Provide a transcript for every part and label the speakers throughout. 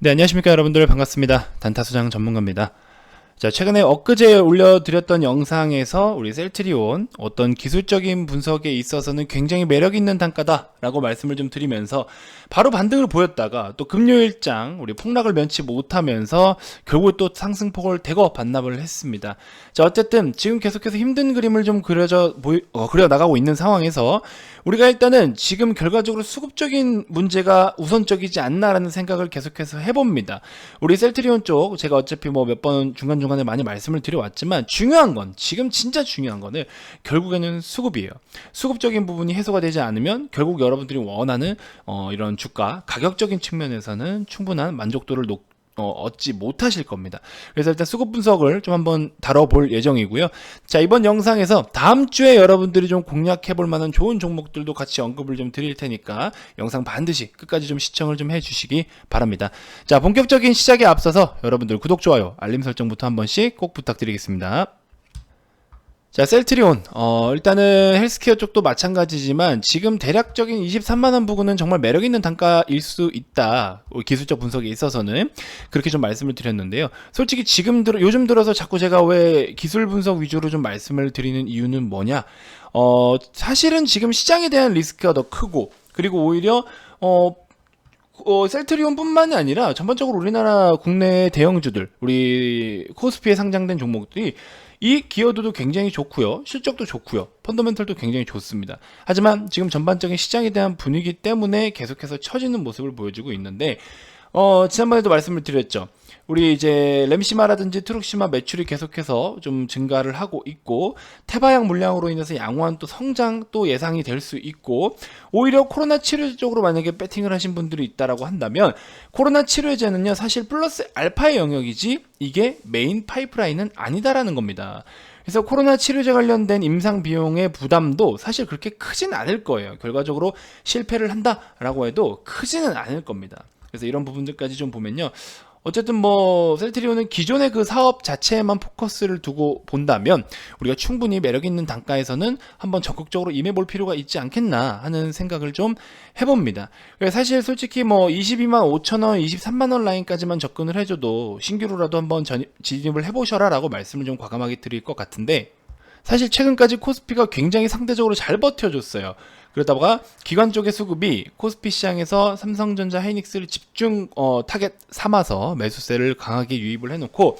Speaker 1: 네, 안녕하십니까 여러분들, 반갑습니다. 단타수장 전문가입니다. 자, 최근에 엊그제 올려드렸던 영상에서 우리 셀트리온 어떤 기술적인 분석에 있어서는 굉장히 매력있는 단가다 라고 말씀을 좀 드리면서 바로 반등을 보였다가 또 금요일장 우리 폭락을 면치 못하면서 결국 또 상승폭을 대거 반납을 했습니다. 자, 어쨌든 지금 계속해서 힘든 그림을 좀 그려 나가고 있는 상황에서 우리가 일단은 지금 결과적으로 수급적인 문제가 우선적이지 않나라는 생각을 계속해서 해봅니다. 우리 셀트리온 쪽 제가 어차피 뭐 몇 번 중간중간에 많이 말씀을 드려왔지만 중요한 건, 지금 진짜 중요한 거는 결국에는 수급이에요. 수급적인 부분이 해소가 되지 않으면 결국 여러분들이 원하는 이런 주가 가격적인 측면에서는 충분한 만족도를 얻지 못하실 겁니다. 그래서 일단 수급 분석을 좀 한번 다뤄볼 예정이고요. 자, 이번 영상에서 다음 주에 여러분들이 좀 공략해 볼 만한 좋은 종목들도 같이 언급을 좀 드릴 테니까 영상 반드시 끝까지 좀 시청을 좀 해주시기 바랍니다. 자, 본격적인 시작에 앞서서 여러분들 구독, 좋아요, 알림 설정부터 한 번씩 꼭 부탁드리겠습니다. 자, 셀트리온 일단은 헬스케어 쪽도 마찬가지지만 지금 대략적인 23만원 부근은 정말 매력있는 단가일 수 있다, 기술적 분석에 있어서는 그렇게 좀 말씀을 드렸는데요. 솔직히 요즘 들어서 자꾸 제가 왜 기술 분석 위주로 좀 말씀을 드리는 이유는 뭐냐, 사실은 지금 시장에 대한 리스크가 더 크고, 그리고 오히려 셀트리온 뿐만이 아니라 전반적으로 우리나라 국내 대형주들, 우리 코스피에 상장된 종목들이 이 기여도도 굉장히 좋고요, 실적도 좋고요, 펀더멘털도 굉장히 좋습니다. 하지만 지금 전반적인 시장에 대한 분위기 때문에 계속해서 처지는 모습을 보여주고 있는데, 지난번에도 말씀을 드렸죠. 우리 이제 램시마라든지 트룩시마 매출이 계속해서 좀 증가를 하고 있고, 태바약 물량으로 인해서 양호한 또 성장 또 예상이 될 수 있고, 오히려 코로나 치료제 쪽으로 만약에 배팅을 하신 분들이 있다라고 한다면 코로나 치료제는요 사실 플러스 알파의 영역이지 이게 메인 파이프라인은 아니다라는 겁니다. 그래서 코로나 치료제 관련된 임상 비용의 부담도 사실 그렇게 크진 않을 거예요. 결과적으로 실패를 한다라고 해도 크지는 않을 겁니다. 그래서 이런 부분들까지 좀 보면요, 어쨌든 뭐 셀트리온은 기존의 그 사업 자체에만 포커스를 두고 본다면 우리가 충분히 매력 있는 단가에서는 한번 적극적으로 임해볼 필요가 있지 않겠나 하는 생각을 좀 해봅니다. 사실 솔직히 뭐 22만 5천원, 23만원 라인까지만 접근을 해줘도 신규로라도 한번 진입을 해보셔라 라고 말씀을 좀 과감하게 드릴 것 같은데, 사실 최근까지 코스피가 굉장히 상대적으로 잘 버텨줬어요. 그러다가 기관 쪽의 수급이 코스피 시장에서 삼성전자, 하이닉스를 집중 타겟 삼아서 매수세를 강하게 유입을 해놓고,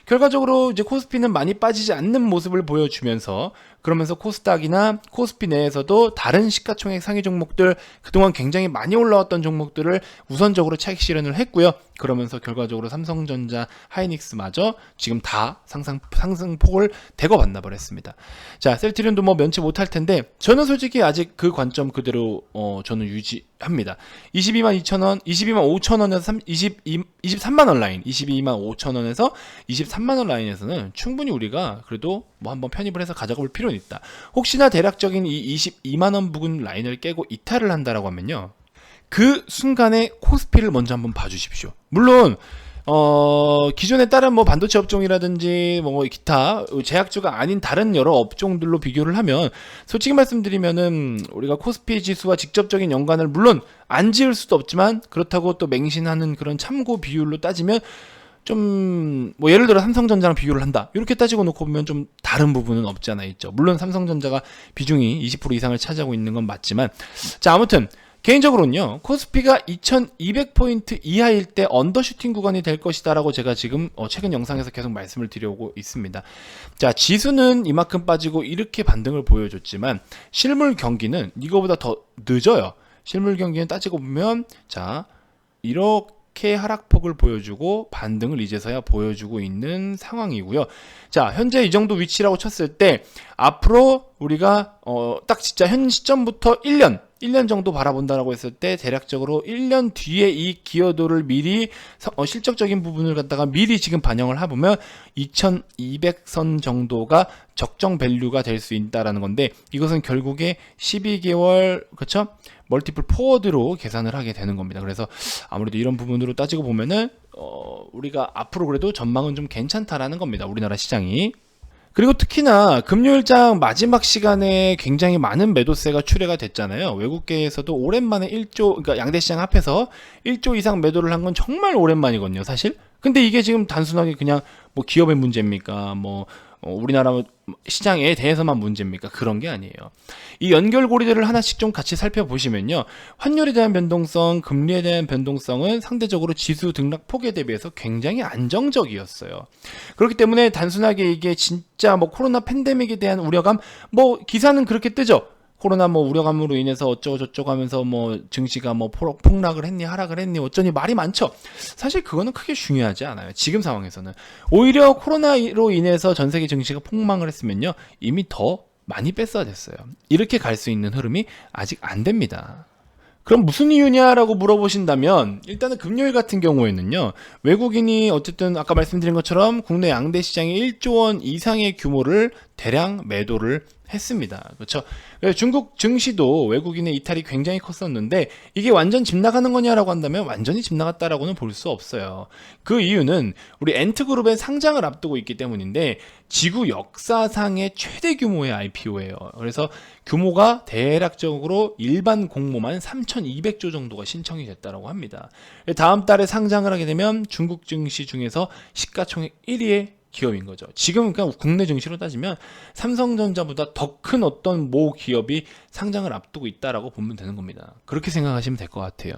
Speaker 1: 결과적으로 이제 코스피는 많이 빠지지 않는 모습을 보여주면서, 그러면서 코스닥이나 코스피 내에서도 다른 시가총액 상위 종목들, 그동안 굉장히 많이 올라왔던 종목들을 우선적으로 차익 실현을 했고요. 그러면서 결과적으로 삼성전자, 하이닉스마저 지금 다 상승폭을 대거 반납을 했습니다. 자, 셀트리온도 뭐 면치 못할 텐데 저는 솔직히 아직 그 관점 그대로 저는 유지합니다. 22만 2천원, 22만 5천원에서 23만원 라인, 22만 5천원에서 23만원 라인에서는 충분히 우리가 그래도 뭐 한번 편입을 해서 가져가 볼 필요는 있다. 혹시나 대략적인 이 22만원 부근 라인을 깨고 이탈을 한다라고 하면요, 그 순간에 코스피를 먼저 한번 봐주십시오. 물론 기존에 다른 뭐 반도체 업종이라든지 뭐 기타 제약주가 아닌 다른 여러 업종들로 비교를 하면 솔직히 말씀드리면은 우리가 코스피 지수와 직접적인 연관을 물론 안 지을 수도 없지만, 그렇다고 또 맹신하는 그런 참고 비율로 따지면 좀 뭐 예를 들어 삼성전자랑 비교를 한다 이렇게 따지고 놓고 보면 좀 다른 부분은 없지 않아 있죠. 물론 삼성전자가 비중이 20% 이상을 차지하고 있는 건 맞지만, 자, 아무튼 개인적으로는요, 코스피가 2200포인트 이하일 때 언더슈팅 구간이 될 것이다 라고 제가 지금 최근 영상에서 계속 말씀을 드려오고 있습니다. 자, 지수는 이만큼 빠지고 이렇게 반등을 보여줬지만 실물 경기는 이거보다 더 늦어요. 실물 경기는 따지고 보면 자, 이렇게 하락폭을 보여주고 반등을 이제서야 보여주고 있는 상황이고요. 자, 현재 이 정도 위치라고 쳤을 때 앞으로 우리가 딱 진짜 현 시점부터 1년 정도 바라본다라고 했을 때 대략적으로 1년 뒤에 이 기여도를 미리 실적적인 부분을 갖다가 미리 지금 반영을 해보면 2200선 정도가 적정 밸류가 될 수 있다라는 건데, 이것은 결국에 12개월 그쵸? 멀티플 포워드로 계산을 하게 되는 겁니다. 그래서 아무래도 이런 부분으로 따지고 보면은 우리가 앞으로 그래도 전망은 좀 괜찮다라는 겁니다. 우리나라 시장이. 그리고 특히나 금요일장 마지막 시간에 굉장히 많은 매도세가 출회가 됐잖아요. 외국계에서도 오랜만에 1조, 그러니까 양대 시장 합해서 1조 이상 매도를 한 건 정말 오랜만이거든요, 사실. 근데 이게 지금 단순하게 그냥 뭐 기업의 문제입니까? 뭐 우리나라 시장에 대해서만 문제입니까? 그런 게 아니에요. 이 연결고리들을 하나씩 좀 같이 살펴보시면요. 환율에 대한 변동성, 금리에 대한 변동성은 상대적으로 지수 등락 폭에 대비해서 굉장히 안정적이었어요. 그렇기 때문에 단순하게 이게 진짜 뭐 코로나 팬데믹에 대한 우려감, 뭐 기사는 그렇게 뜨죠. 코로나 뭐 우려감으로 인해서 어쩌고 저쩌고 하면서 뭐 증시가 뭐 폭락을 했니 하락을 했니 어쩌니 말이 많죠. 사실 그거는 크게 중요하지 않아요. 지금 상황에서는 오히려 코로나로 인해서 전 세계 증시가 폭망을 했으면요 이미 더 많이 뺐어야 됐어요. 이렇게 갈 수 있는 흐름이 아직 안 됩니다. 그럼 무슨 이유냐라고 물어보신다면 일단은 금요일 같은 경우에는요 외국인이 어쨌든 아까 말씀드린 것처럼 국내 양대 시장에 1조 원 이상의 규모를 대량 매도를 했습니다. 그렇죠? 중국 증시도 외국인의 이탈이 굉장히 컸었는데 이게 완전 집 나가는 거냐라고 한다면 완전히 집 나갔다라고는 볼 수 없어요. 그 이유는 우리 엔트그룹의 상장을 앞두고 있기 때문인데 지구 역사상의 최대 규모의 IPO예요. 그래서 규모가 대략적으로 일반 공모만 3,200조 정도가 신청이 됐다고 합니다. 다음 달에 상장을 하게 되면 중국 증시 중에서 시가총액 1위의 기업인 거죠. 지금 그냥 국내 증시로 따지면 삼성전자보다 더 큰 어떤 모 기업이 상장을 앞두고 있다라고 보면 되는 겁니다. 그렇게 생각하시면 될 것 같아요.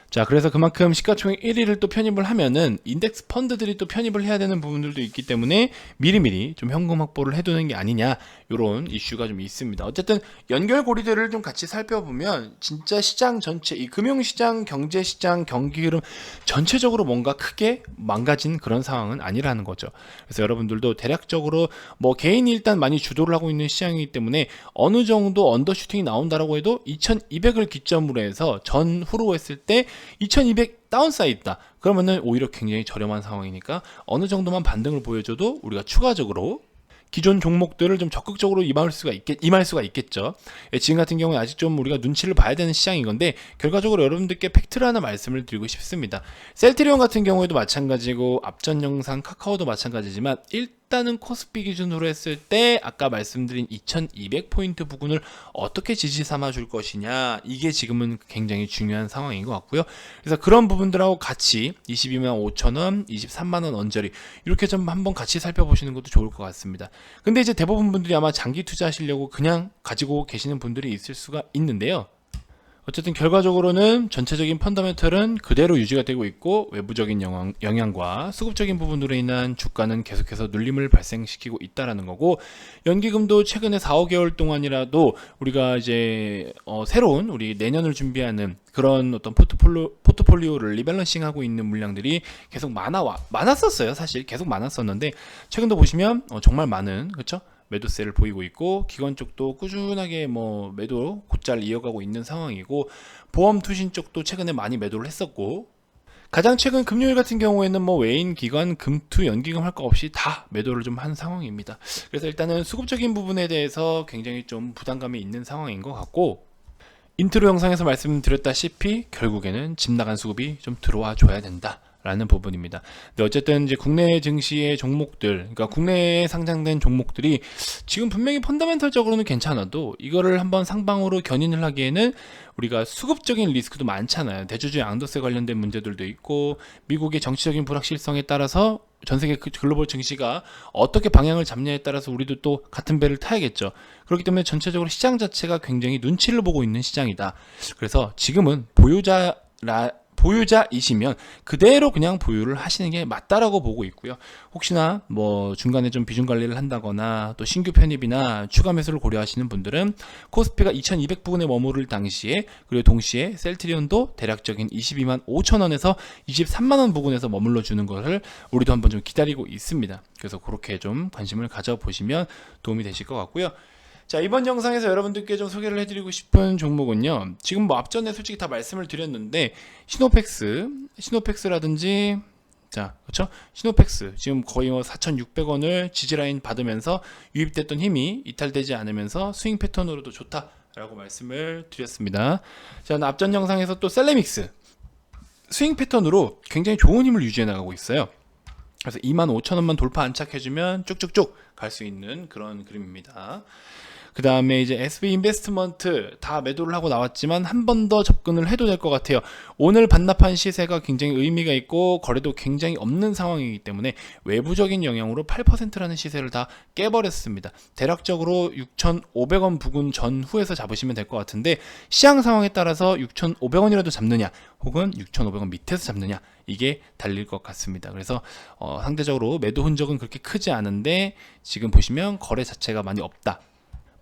Speaker 1: 자, 그래서 그만큼 시가총액 1위를 또 편입을 하면은 인덱스 펀드들이 또 편입을 해야 되는 부분들도 있기 때문에 미리미리 좀 현금 확보를 해두는 게 아니냐 이런 이슈가 좀 있습니다. 어쨌든 연결고리들을 좀 같이 살펴보면 진짜 시장 전체 이 금융시장, 경제시장, 경기 흐름 전체적으로 뭔가 크게 망가진 그런 상황은 아니라는 거죠. 그래서 여러분들도 대략적으로 뭐 개인이 일단 많이 주도를 하고 있는 시장이기 때문에 어느 정도 언더슈팅이 나온다라고 해도 2200을 기점으로 해서 전후로 했을 때 2200 다운사이드 있다. 그러면은 오히려 굉장히 저렴한 상황이니까 어느 정도만 반등을 보여줘도 우리가 추가적으로 기존 종목들을 좀 적극적으로 임할 수가 있겠죠. 예, 지금 같은 경우에 아직 좀 우리가 눈치를 봐야 되는 시장인 건데 결과적으로 여러분들께 팩트를 하나 말씀을 드리고 싶습니다. 셀트리온 같은 경우에도 마찬가지고 앞전 영상 카카오도 마찬가지지만 일단은 코스피 기준으로 했을 때 아까 말씀드린 2200포인트 부근을 어떻게 지지 삼아 줄 것이냐 이게 지금은 굉장히 중요한 상황인 것 같고요. 그래서 그런 부분들하고 같이 22만 5천원, 23만원 언저리 이렇게 좀 한번 같이 살펴보시는 것도 좋을 것 같습니다. 근데 이제 대부분 분들이 아마 장기 투자하시려고 그냥 가지고 계시는 분들이 있을 수가 있는데요. 어쨌든 결과적으로는 전체적인 펀더멘털은 그대로 유지가 되고 있고 외부적인 영향과 수급적인 부분으로 인한 주가는 계속해서 눌림을 발생시키고 있다라는 거고 연기금도 최근에 4, 5개월 동안이라도 우리가 이제 새로운 우리 내년을 준비하는 그런 어떤 포트폴리오를 리밸런싱하고 있는 물량들이 계속 많았었어요. 사실 계속 많았었는데 최근도 보시면 정말 많은 그렇죠? 매도세를 보이고 있고 기관 쪽도 꾸준하게 뭐 매도 곧잘 이어가고 있는 상황이고 보험 투신 쪽도 최근에 많이 매도를 했었고 가장 최근 금요일 같은 경우에는 뭐 외인 기관 금투 연기금 할 거 없이 다 매도를 좀 한 상황입니다. 그래서 일단은 수급적인 부분에 대해서 굉장히 좀 부담감이 있는 상황인 것 같고 인트로 영상에서 말씀드렸다시피 결국에는 집 나간 수급이 좀 들어와 줘야 된다 라는 부분입니다. 근데 어쨌든 이제 국내 증시의 종목들, 그러니까 국내에 상장된 종목들이 지금 분명히 펀더멘털적으로는 괜찮아도 이거를 한번 상방으로 견인을 하기에는 우리가 수급적인 리스크도 많잖아요. 대주주 양도세 관련된 문제들도 있고 미국의 정치적인 불확실성에 따라서 전 세계 글로벌 증시가 어떻게 방향을 잡냐에 따라서 우리도 또 같은 배를 타야겠죠. 그렇기 때문에 전체적으로 시장 자체가 굉장히 눈치를 보고 있는 시장이다. 그래서 지금은 보유자이시면 그대로 그냥 보유를 하시는 게 맞다라고 보고 있고요. 혹시나 뭐 중간에 좀 비중 관리를 한다거나 또 신규 편입이나 추가 매수를 고려하시는 분들은 코스피가 2200 부근에 머무를 당시에 그리고 동시에 셀트리온도 대략적인 22만 5천원에서 23만원 부근에서 머물러 주는 것을 우리도 한번 좀 기다리고 있습니다. 그래서 그렇게 좀 관심을 가져보시면 도움이 되실 것 같고요. 자, 이번 영상에서 여러분들께 좀 소개를 해드리고 싶은 종목은요. 지금 뭐 앞전에 솔직히 다 말씀을 드렸는데 시노펙스라든지 자, 그렇죠? 시노펙스 지금 거의 뭐 4,600원을 지지라인 받으면서 유입됐던 힘이 이탈되지 않으면서 스윙 패턴으로도 좋다라고 말씀을 드렸습니다. 자, 앞전 영상에서 또 셀레믹스 스윙 패턴으로 굉장히 좋은 힘을 유지해 나가고 있어요. 그래서 25,000원만 돌파 안착해주면 쭉쭉쭉 갈 수 있는 그런 그림입니다. 그 다음에 이제 SB 인베스트먼트 다 매도를 하고 나왔지만 한 번 더 접근을 해도 될 것 같아요. 오늘 반납한 시세가 굉장히 의미가 있고 거래도 굉장히 없는 상황이기 때문에 외부적인 영향으로 8%라는 시세를 다 깨버렸습니다. 대략적으로 6,500원 부근 전후에서 잡으시면 될 것 같은데 시장 상황에 따라서 6,500원이라도 잡느냐 혹은 6,500원 밑에서 잡느냐 이게 달릴 것 같습니다. 그래서 상대적으로 매도 흔적은 그렇게 크지 않은데 지금 보시면 거래 자체가 많이 없다.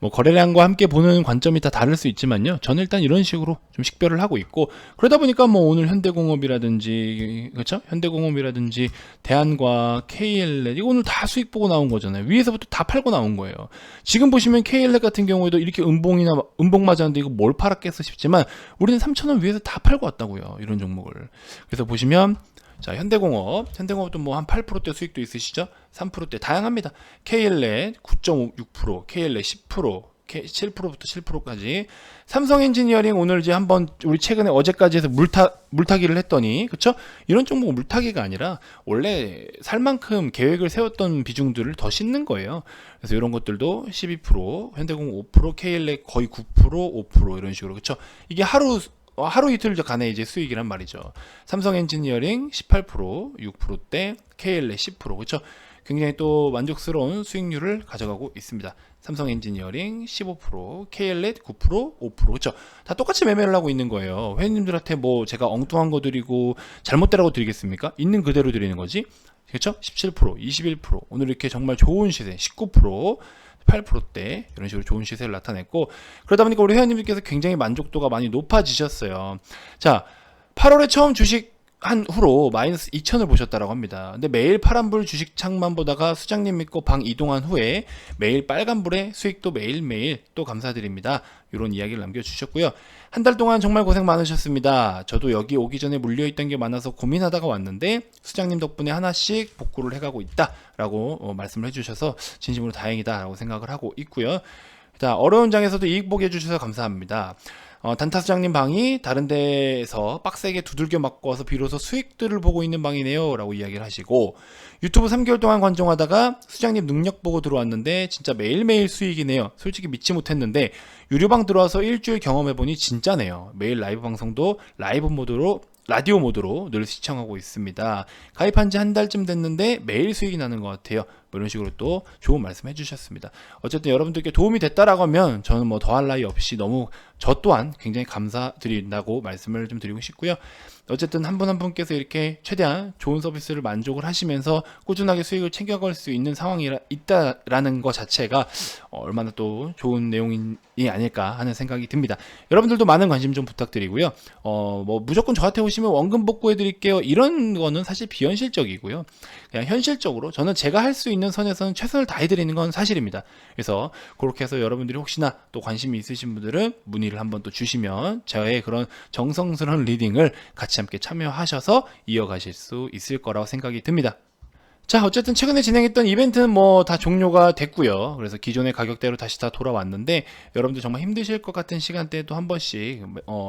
Speaker 1: 뭐 거래량과 함께 보는 관점이 다 다를 수 있지만요. 저는 일단 이런 식으로 좀 식별을 하고 있고 그러다 보니까 뭐 오늘 현대공업이라든지 그렇죠? 현대공업이라든지 대한과 KLL 이거 오늘 다 수익 보고 나온 거잖아요. 위에서부터 다 팔고 나온 거예요. 지금 보시면 KLL 같은 경우에도 이렇게 음봉 맞았는데 이거 뭘 팔았겠어 싶지만 우리는 3,000원 위에서 다 팔고 왔다고요. 이런 종목을. 그래서 보시면 자, 현대공업도 뭐 한 8%대 수익도 있으시죠? 3%대 다양합니다. KLL 9.6%, KLL 10%, 7%부터 7%까지. 삼성엔지니어링 오늘 이제 한번 우리 최근에 어제까지 해서 물타기를 했더니 그쵸? 이런 종목 물타기가 아니라 원래 살 만큼 계획을 세웠던 비중들을 더 싣는 거예요. 그래서 이런 것들도 12%, 현대공업 5%, KLL 거의 9%, 5% 이런 식으로 그쵸? 이게 하루 이틀 간의 이제 수익이란 말이죠. 삼성 엔지니어링 18%, 6%대, KLL 10%. 그렇죠? 굉장히 또 만족스러운 수익률을 가져가고 있습니다. 삼성 엔지니어링 15%, KLL 9%, 5%. 그렇죠? 다 똑같이 매매를 하고 있는 거예요. 회원님들한테 뭐 제가 엉뚱한 거 드리고 잘못되라고 드리겠습니까? 있는 그대로 드리는 거지. 그렇죠? 17%, 21%. 오늘 이렇게 정말 좋은 시세 19%, 8%대 이런 식으로 좋은 시세를 나타냈고 그러다 보니까 우리 회원님들께서 굉장히 만족도가 많이 높아지셨어요. 자, 8월에 처음 주식 한 후로 마이너스 2천을 보셨다라고 합니다. 근데 매일 파란불 주식창만 보다가 수장님 믿고 방 이동한 후에 매일 빨간불에 수익도 매일매일 또 감사드립니다. 이런 이야기를 남겨주셨고요. 한 달 동안 정말 고생 많으셨습니다. 저도 여기 오기 전에 물려있던 게 많아서 고민하다가 왔는데 수장님 덕분에 하나씩 복구를 해가고 있다라고 말씀을 해주셔서 진심으로 다행이다라고 생각을 하고 있고요. 자, 어려운 장에서도 이익 보게 해주셔서 감사합니다. 단타 수장님 방이 다른 데에서 빡세게 두들겨 맞고 와서 비로소 수익들을 보고 있는 방이네요 라고 이야기를 하시고 유튜브 3개월 동안 관종하다가 수장님 능력 보고 들어왔는데 진짜 매일매일 수익이네요. 솔직히 믿지 못했는데 유료방 들어와서 일주일 경험해보니 진짜네요. 매일 라이브 방송도 라디오 모드로 늘 시청하고 있습니다. 가입한 지 한 달쯤 됐는데 매일 수익이 나는 것 같아요. 뭐 이런 식으로 또 좋은 말씀 해주셨습니다. 어쨌든 여러분들께 도움이 됐다라고 하면 저는 뭐 더할 나위 없이 너무 저 또한 굉장히 감사드린다고 말씀을 좀 드리고 싶고요. 어쨌든 한 분 한 분께서 이렇게 최대한 좋은 서비스를 만족을 하시면서 꾸준하게 수익을 챙겨갈 수 있는 상황이 있다라는 것 자체가 얼마나 또 좋은 내용이 아닐까 하는 생각이 듭니다. 여러분들도 많은 관심 좀 부탁드리고요. 뭐 무조건 저한테 오시면 원금 복구해 드릴게요. 이런 거는 사실 비현실적이고요. 그냥 현실적으로 저는 제가 할 수 있는 선에서는 최선을 다해 드리는 건 사실입니다. 그래서 그렇게 해서 여러분들이 혹시나 또 관심이 있으신 분들은 문의를 한번 또 주시면 저의 그런 정성스러운 리딩을 같이 함께 참여하셔서 이어가실 수 있을 거라고 생각이 듭니다. 자, 어쨌든 최근에 진행했던 이벤트는 뭐 다 종료가 됐고요. 그래서 기존의 가격대로 다시 다 돌아왔는데 여러분들 정말 힘드실 것 같은 시간대에도 한 번씩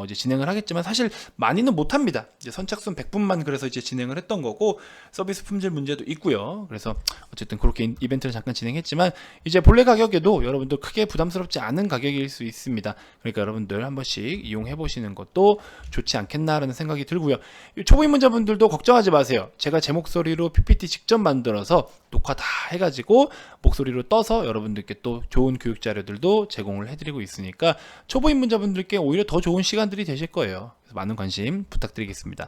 Speaker 1: 이제 진행을 하겠지만 사실 많이는 못 합니다. 이제 선착순 100분만 그래서 이제 진행을 했던 거고 서비스 품질 문제도 있고요. 그래서 어쨌든 그렇게 이벤트를 잠깐 진행했지만 이제 본래 가격에도 여러분들 크게 부담스럽지 않은 가격일 수 있습니다. 그러니까 여러분들 한 번씩 이용해 보시는 것도 좋지 않겠나라는 생각이 들고요. 초보입문자분들도 걱정하지 마세요. 제가 제 목소리로 PPT 직접 만들어서 녹화 다 해가지고 목소리로 떠서 여러분들께 또 좋은 교육 자료들도 제공을 해드리고 있으니까 초보 입문자분들께 오히려 더 좋은 시간들이 되실 거예요. 그래서 많은 관심 부탁드리겠습니다.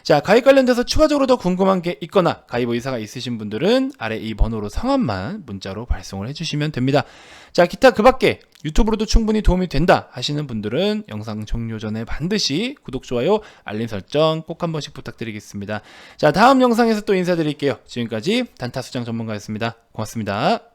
Speaker 1: 자, 가입 관련돼서 추가적으로 더 궁금한 게 있거나 가입 의사가 있으신 분들은 아래 이 번호로 성함만 문자로 발송을 해주시면 됩니다. 자, 기타 그 밖에 유튜브로도 충분히 도움이 된다 하시는 분들은 영상 종료 전에 반드시 구독, 좋아요, 알림 설정 꼭 한 번씩 부탁드리겠습니다. 자, 다음 영상에서 또 인사드릴게요. 지금까지 단타수장 전문가였습니다. 고맙습니다.